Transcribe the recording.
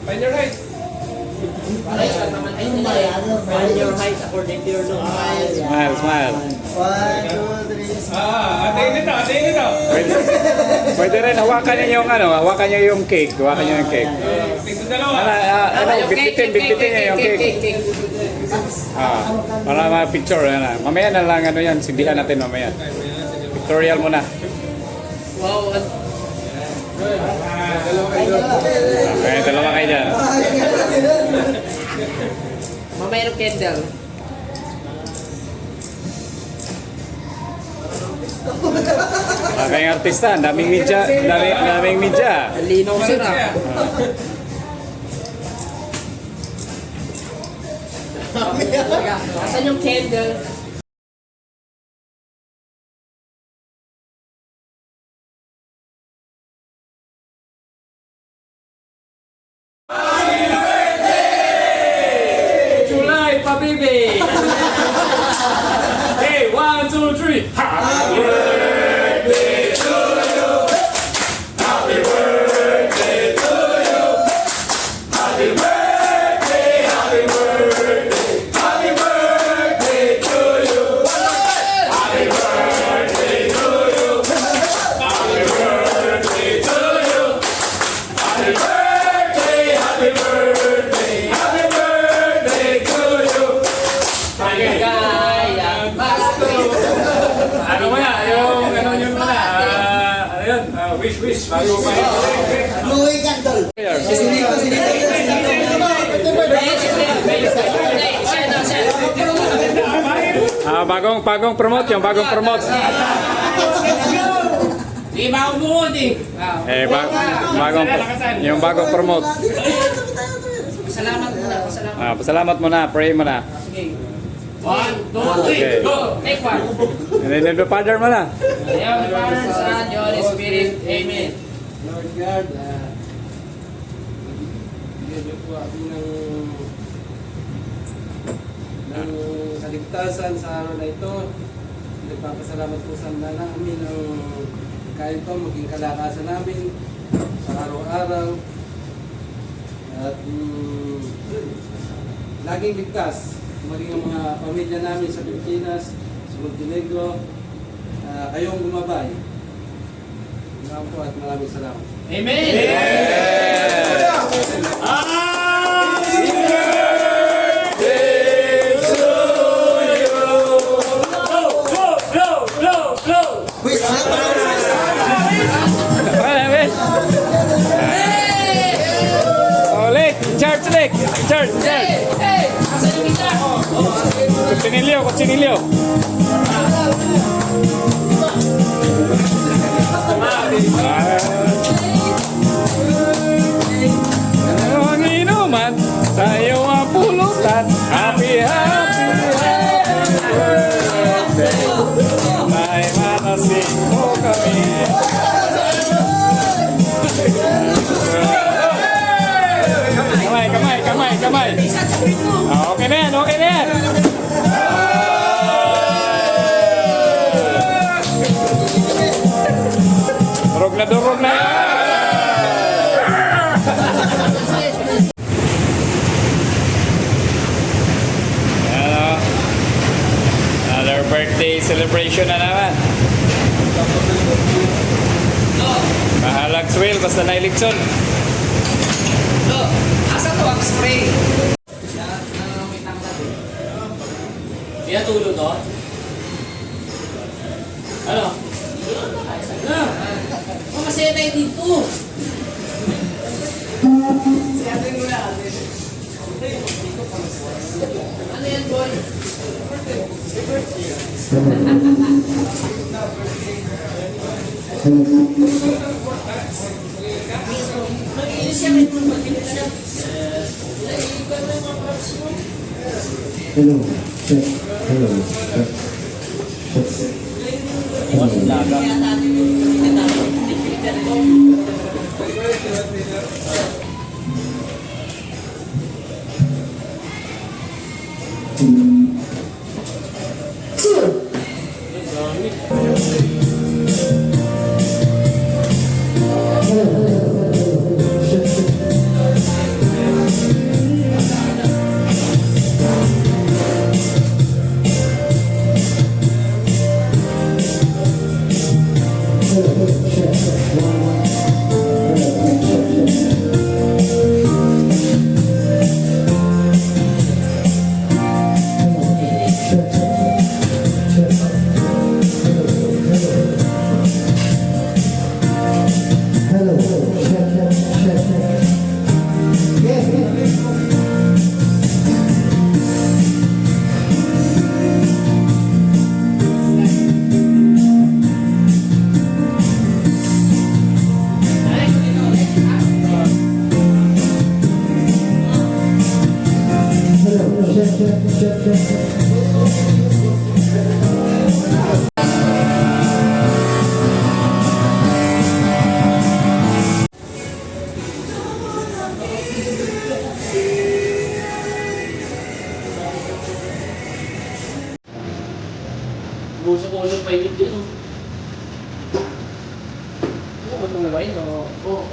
Find your height. Find your height according to your nose. Smile, smile. 1, 2, 3. Atain nito, atain nito. Pwede rin, hawakan niyo yung ano, hawakan niyo yung cake. Hawakan niyo yung cake. Tingnan dalawa. Bitbitin niya yung cake. Para ma-picture. Mamaya na lang ano yan, sindihan natin mamaya. Pictorial muna. Wow. Okay, dalawa kayo dyan. Mamaya ng candle. Okay, yung artista, daming media. Daming media. Linaw sira. Asan yung candle? July, pabibi! Okay, 1, 2, 3. Happy birthday to you. Happy birthday to you. Happy birthday, happy birthday. Happy birthday to you. Happy birthday to you. Happy birthday to you. Happy birthday, happy birthday. Happy birthday to you. Maligayang Pasko. Ano ba yan? Yung ano yun muna? Ano yun? Wish. Bago pa yun. Blowing candle. Bagong promote yung bagong promote. Di ba ako bukod eh? Yung bagong promote. Salamat muna. Salamat. Pasalamat mo na, pray mo na. Okay. 1, 2, 3, go! Take one. And then the Father mo na. Ayaw, Father, Son, Holy Spirit. Amen. Lord God, bigyan niyo po ako ng kaligtasan sa araw na ito. Nagpapasalamat po sa namin ang kain ko, maging kalakasan namin sa araw-araw. At laging ligtas, maging ang mga pamilya namin sa Pilipinas, sa Montenegro, kayong gumabay. Salamat po at maraming salamat. Amen! Wish siya pa lang. Lick! Charge! Hey! Asan yung gitara? Kutsinilyo! Ang inuman sa iyong pulutan. Happy birthday. May manasing mo kami. Kamay. Okay na yan. Durog na. Another birthday celebration na naman. Mahalag swell basta na-eleksyon. Asa to ang spray? Kaya tulo to? Ano? Masaya tayo dito. Ano yan, boy? Hello. Check. Hello. Check. Busok-usok pa init yun. Ano ba itong wine? Oo.